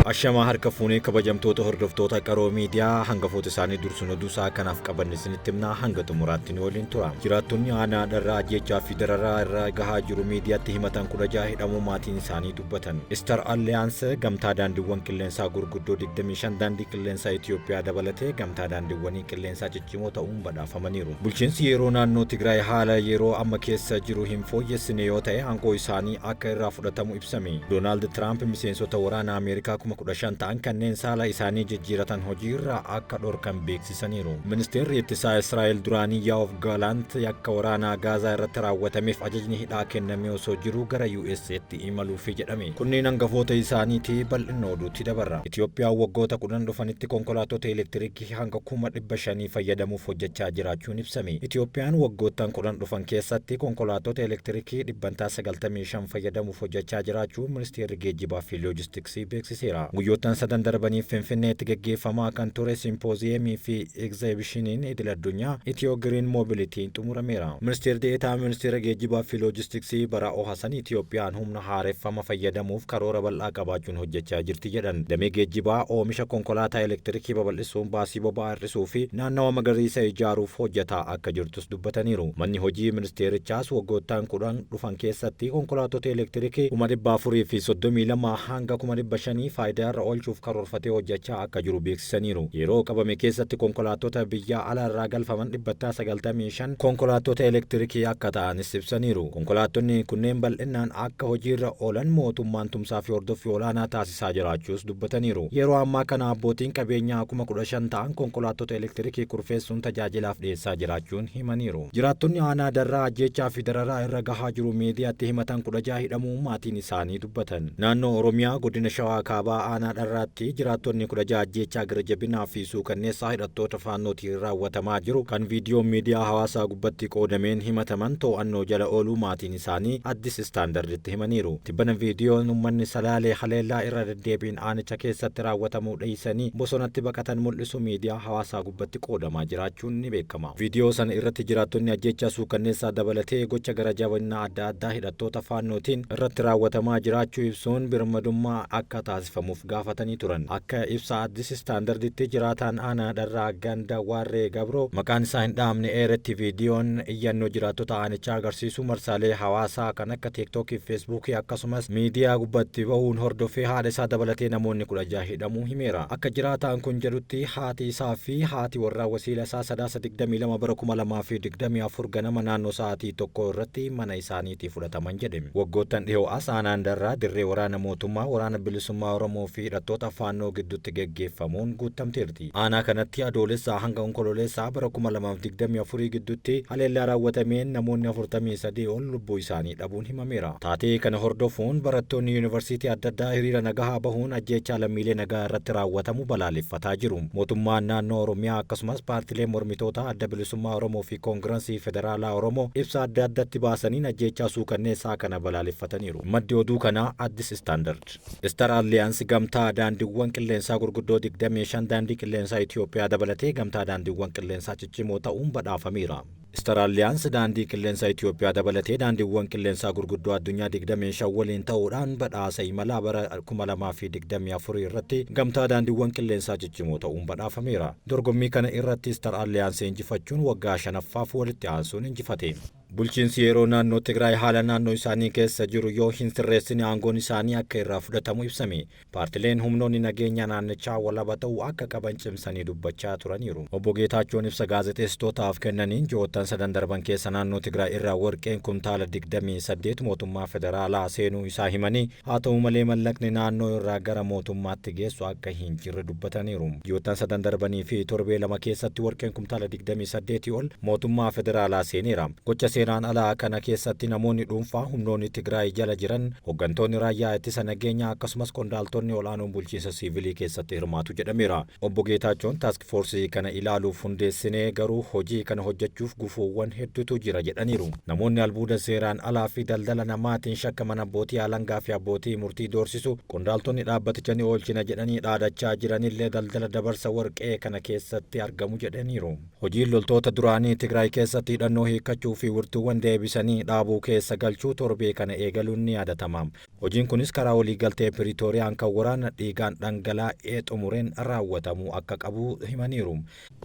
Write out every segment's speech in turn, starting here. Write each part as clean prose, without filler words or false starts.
Ashama harka fuunee kabajamtoota hordoftoota qaroo miidiyaa hangafoota isaanii dursuun oduusaa kanaaf qabanne isinitti himnaa hanga xumuraatti nu waliin tura. Jiraattonni aanaa dharraa ajjechaa fi dararaa irraa gahaa jiru miidiyaatti himatan 16 hidhamuu maatiin isaanii dubbatan. Star Alliance gamtaa daandiiwwan qilleensaa gurguddoo 25 daandii qilleensaa Itoophiyaa dabalatee gamtaa daandiiwwanii qilleensaa ciccimoo ta'uun badhaafamaniiru. Bulchiinsi yeroo naannoo Tigraay haala yeroo amma keessa jiru hin fooyyessine yoo ta'e aangoo isaanii akka irraa fudhatamu ibsame. Doonaald Tiraamp miseensota waraana Ameerikaa 15 ta'an kanneen saala isaanii jijjiiratan hojiirra akka dhorkan beeksisaniiru. Ministeerri ittisaa Israa'el duraanii Yoo'av Gaalant yakka waraanaa Gaazaa irratti raawwatameef ajajni hidhaa kennamee osoo jiru gara USA'tti imaluufi jedhame. Kunneen hangafoota isaaniitii bal'inoo oduutti dabarra. Itoophiyaan waggoota 10 dhufanitti konkolaattota elektiriikii hanga 500,000 fayyadamuuf hojjechaa jiraachuun ibsame. Itoophiyaan waggoottan 10 dhufan keessatti konkolaattota elektiriikii 95 fayyadamuuf hojjechaa jiraachuun ministeerri geejjibaa fi loojistiksii beeksiseera. Guyyoottan sadan darbaniif Finfinneetti gaggeeffamaa kan ture simpooziyemii fi egzaabishiniin idil-addunyaa Itiyoo Giriin Moobilitiin xumurameera. Ministeerri deetaa ministeera geejjibaa fi loojistiksii Bara'oo Hasan Itoophiyaan humna haareffama fayyadamuuf karoora bal'aa qabaachuun hojjechaa jirti jedhan. Damee geejjibaa oomisha konkolaataa elektiriikii babal'isuun baasii boba'aa hir'isuu fi naannawa magariisa ijaaruuf hojjetaa akka jirtus dubbataniiru. Manni hojii ministeerichaas waggoottan 10 dhufan keessatti konkolaattota elektiriikii 432 hanga 500 faayidaa irra oolchuuf karoorfatee hojjechaa akka jiru beeksisaniiru. Yeroo qabame keessatti konkolaattota biyya alaarraa galfaman 195 konkolaattota elektiriikii akka ta'anis ibsaniiru. Konkolaattonni kunneen bal'inaan akka hojiirra oolan mootummaan tumsaa fi hordoffii olaanaa taasisaa jiraachuus dubbataniiru. Yeroo ammaa kana abbootiin qabeenyaa 15,000 ta'an konkolaattota elektiriikii kurfeessuun tajaajilaaf dhiyeessaa jiraachuun himaniiru. Jiraattonni aanaa darraa ajjechaa fi dararaa irra gahaa jiru miidiyaatti himatan 16 hidhamuu maatiin isaanii dubbatan. Naannoo Oromiyaa godina Shawaa Kaabaa aanaa dharraatti jiraattonni 16 ajjechaa gara jabinaa fi suukanneessaa hidhattoota faannootiin raawwatamaa jiru kan viidiyoo miidiyaa hawaasaa gubbatti qoodameen himataman to'annoo jala ooluu maatiin isaanii Addis Istaandarditti himaniiru. Tibbana viidiyoon uummanni Salaalee haleellaa irra deddeebiin aanicha keessatti raawwatamuu dhiisanii bosonatti baqatan mul'isu miidiyaa hawaasaa gubbatti qoodamaa jiraachuun ni beekama. Viidiyoo sana irratti jiraattonni ajjechaa suukanneessaa dabalatee gocha gara jabinaa adda addaa hidhattoota faannootiin irratti raawwatamaa jiraachuu ibsuun birmadummaa akka taasifamuuf gaafatanii turan. Akka ibsa Addis Istaandarditti jiraataan aanaa dharraa ganda Waarree Gabroo maqaan isaa hin dhaamne eeretti viidiyoon iyyannoo jiraattota aanichaa agarsiisu marsaalee hawaasaa kan akka TikTok fi Facebook akkasumas miidiyaa gubbatti bahuun hordofee haadha isaa dabalatee namoonni 16 hidhamuu himeera. Akka jiraataan kun jedhutti haati isaa fi haati warraa wasiila isaa sadaasa 22 bara 2024 ganama naannoo sa'aatii 1 irratti mana isaaniitii fudhataman jedhame. Waggoottan dhiyoo as aanaan darraa dirree waraana mootummaa waraana bilisummaa Oromoo fi hidhattoota faannoo gidduutti gaggeeffamuun guutamteerti. Aanaa kanatti adoolessaa hanga onkololeessaa bara 2024 gidduutti haleellaa raawwatameen namoonni 43 ol lubbuu isaanii dhabuun himameera. Taatee kana hordofuun barattoonni yuunivarsiitii adda addaa hiriira nagahaa bahuun ajjechaa lammiilee nagaa irratti raawwatamu balaaleffataa jiru. Mootummaan naannoo Oromiyaa akkasumas paartileen mormitoota adda bilisummaa Oromoo fi koongirensii federaalaa Oromoo ibsa adda addatti baasaniin ajjechaa suukanneessaa kana balaaleffataniiru. Maddi oduu kanaa Addis Istaandard. Star Alliance gamtaa daandiiwwan qilleensaa gurguddoo 25 daandii qilleensaa Itoophiyaa dabalatee gamtaa daandiiwwan qilleensaa ciccimoo ta'uun badhaafameera. Star Alliance daandii qilleensaa Itoophiyaa dabalatee daandiiwwan qilleensaa gurguddoo addunyaa 25 waliin ta'uudhaan badhaasa imalaa bara 2024 irratti gamtaa daandiiwwan qilleensaa ciccimoo ta'uun badhaafameera. Dorgommii kana irratti Star Alliance injifachuun waggaa 5ffaaf walitti aansuun injifate. Bulchiinsi yeroo naannoo Tigraay haala naannoo isaanii keessa jiru yoo hin sirreessine aangoon isaanii akka irraa fudhatamu ibsame. Paartileen humnoonni nageenya naannichaa walaba ta'uu akka qaban cimsanii dubbachaa turaniiru. Obbo Geetaachoon ibsa gaazexeessitootaaf kennaniin ji'oottan sadan darban keessa naannoo Tigraay irraa warqeen kuntaala 28 mootummaa federaalaa seenuu isaa himanii haa ta'u malee mallaqni naannoo irraa gara mootummaatti geessu akka hin jirre dubbataniiru. Ji'oottan sadan darbanii fi torbee lama keessatti warqeen kuntaala 28 ol mootummaa federaalaa seeneera. Gocha seeraan alaa kana keessatti namoonni dhuunfaa humnoonni Tigraay jala jiran hooggantoonni raayyaa ittisa nageenyaa akkasumas qondaaltonni olaanoon bulchiinsa siivilii keessatti hirmaatu jedhameera. Obbo Geetaachoon taask foorsii kana ilaaluuf hundeessinee garuu hojii kana hojjechuuf gufuuwwan hedduutu jira jedhaniiru. Namoonni albuuda seeraan alaa fi daldala namaatiin shakkaman abbootii alangaa fi abbootii murtii doorsisu qondaaltonni dhaabbaticha ni oolchina jedhanii dhaadachaa jiranillee daldala dabarsa warqee kana keessatti argamu jedhaniiru. Hojiin loltoota duraanii Tigraay keessatti hidhannoo hiikkachuu fi wirtuuwwan deebisanii dhaabuu keessa galchuu torbee kana eegaluun ni yaadatama. Hojiin kunis karaa waliigaltee Piriitooriyaan kan waraana dhiigaan dhangalaa'ee xumureen raawwatamuu akka qabu himaniiru.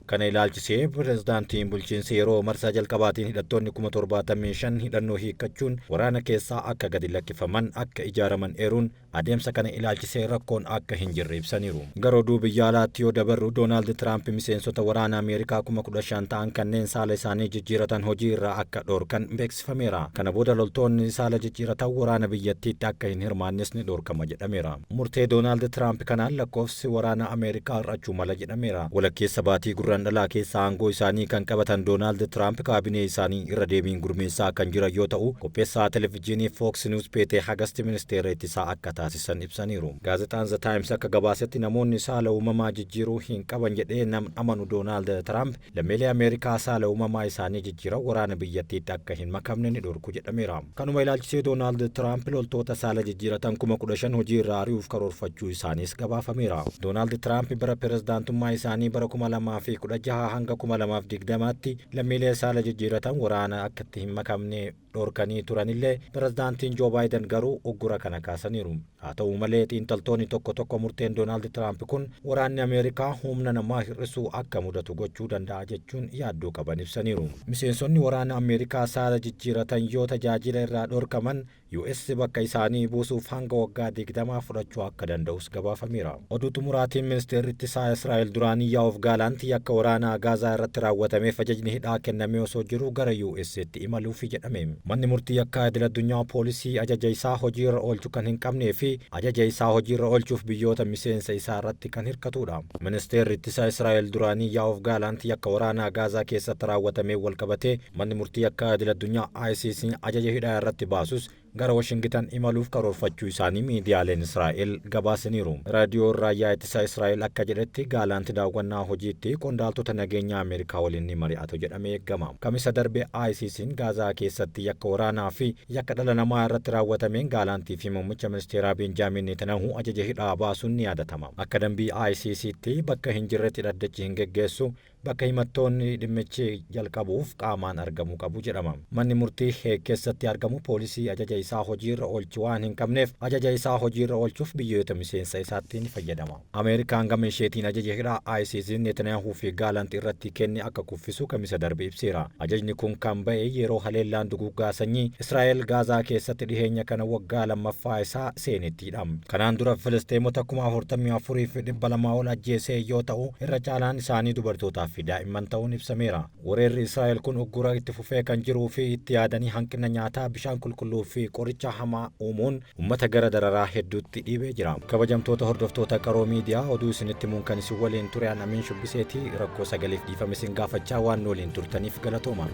Kana ilaalchisee pirezidaantiin bulchiinsi yeroo marsaa jalqabaatiin hidhattoonni 75,000 hidhannoo hiikkachuun waraana keessaa akka gadi lakkifaman akka ijaaraman eeruun adeemsa kana ilaalchisee rakkoon akka hin jirre ibsaniiru. Gara oduu biyya alaatti yoo dabarru Doonaald Tiraamp miseensota waraana Ameerikaa 15,000 ta'an kanneen saala isaanii jijjiiratan hojii irraa akka dhoorkan beeksifameera. Kana booda loltoonni saala jijjiiratan waraana biyyattiitti akka hin hirmaannes ni dhoorkama jedhameera. Murtee Doonaald Tiraamp kanaan lakkoofsi waraana Ameerikaa hir'achuu mala jedhameera. Walakkeessa baatii gurraandhalaa keessa aangoo isaanii kan qabatan Doonaald Tiraamp kaabinee isaanii irra deebiin gurmeessaa kan jiran yoo ta'u, qopheessaa televezyiinii Fox News Peetee Hagasti ministeera ittisaa akka taasisan ibsaniiru. Gaazexaan The Times akka gabaasetti namoonni saala uumamaa jijjiiruu hin qaban jedhee nam amanu Doonaald Tiraamp lammiilee Ameerikaa saala uumamaa isaanii jijjiiran waraana biyyattiitti akka hin makamne ni dhorku jedhameera. Kanuma ilaalchisee Doonaald Tiraamp loltoota saala jijjiiratan 15,000 hojii irraa ari'uuf karoorfachuu isaaniis gabaafameera. Doonaald Tiraamp bara pirezidaantummaa isaanii bara 2016 hanga 2020tti lammiilee saala jijjiiratan waraana akka itti hin makamne dhorkanii turanillee pirezidaantiin Joo Baayiden garuu uggura kana kaasaniiru. Haa ta'u malee xiinxaltoonni tokko murteen Doonaald Tiraamp kun waraanni Ameerikaa humna namaa hir'isuu akka mudatu gochuu danda'a jechuun yaaddoo qaban ibsaniiru. Miseensonni waraana Ameerikaa saala jijjiiratan yoo tajaajila irraa dhorkaman US bakka isaanii buusuuf hanga waggaa 20 fudhachuu akka danda'us gabaafameera. Oduu xumuraatiin ministeerri ittisaa Israa'el duraanii Yoav Gaalant yakka waraanaa Gaazaa irratti raawwatameef ajajni hidhaa kennamee osoo jiru gara US'tti imaluufi jedhame. Manni murtii akka idil-addunyaa poolisii ajaja isaa hojii irra oolchuu kan hin qabnee fi ajaja isaa hojii irra oolchuuf biyyoota miseensa isaa irratti kan hirkatudha. Ministeerri ittisaa Israa'el duraanii Yoav Gaalant yakka waraanaa Gaazaa keessatti raawwatamee walqabatee manni murtii akka idil-addunyaa ICC'n ajaja hidhaa irratti baasus gara Washington imaluuf karoorfachuu isaanii miidiyaaleen Israa'el gabaasaniiru. Raadiyoon raayyaa ittisaa Israa'el akka jedhetti Gaalant daawwannaa hojiitti qondaaltota nageenyaa Ameerikaa waliin ni mari'atu jedhamee eegama. Kamisa darbe ICC'n Gaazaa keessatti yakka waraanaa fi yakka dhala namaa irratti raawwatameen Gaalantii fi muummicha ministeeraa Benjaamin Netanyaahuu ajaja hidhaa baasuun ni yaadatama. Akka dambii ICC'tti bakka hin jirretti dhaddachi hin geggeessu, bakka himattoonni dhimmichi jalqabuuf qaamaan argamuu qabu jedhama. Manni murtii Heeg keessatti argamu poolisii ajaja isaa hojii irra oolchuu waan hin qabneef ajaja isaa hojii irra oolchuuf biyyoota miseensa isaatti ni fayyadama. Ameerikaan gama isheetiin ajaja hidhaa ICC'n Netanyaahuu fi Gaalant irratti kenne akka kuffisu kamisa darbe ibseera. Ajajni kun kan ba'e yeroo haleellaan duguggaa sanyii Israa'el Gaazaa keessatti dhiheenya kana waggaa lammaffaa isaa seenettiidha. Kanaan dura Filisxeemota 44,200 ol ajjeesee yoo ta'u irra caalaan isaanii dubartootaa fi daa'imman ta'uun ibsameera. Weerarri Israa'el kun uggura itti fufee kan jiruu fi itti yaadanii hanqina nyaataa, bishaan qulqulluu fi qoricha hamaa uumuun uummata gara dararaa hedduutti dhiibee jira. Kabajamtoota hordoftoota qaroo miidiyaa oduu isinitti himuun kan isin waliin ture Amiin Shubbiseetii rakkoo sagaleef dhiifame isin gaafachaa waan waliin turtaniif galatooma.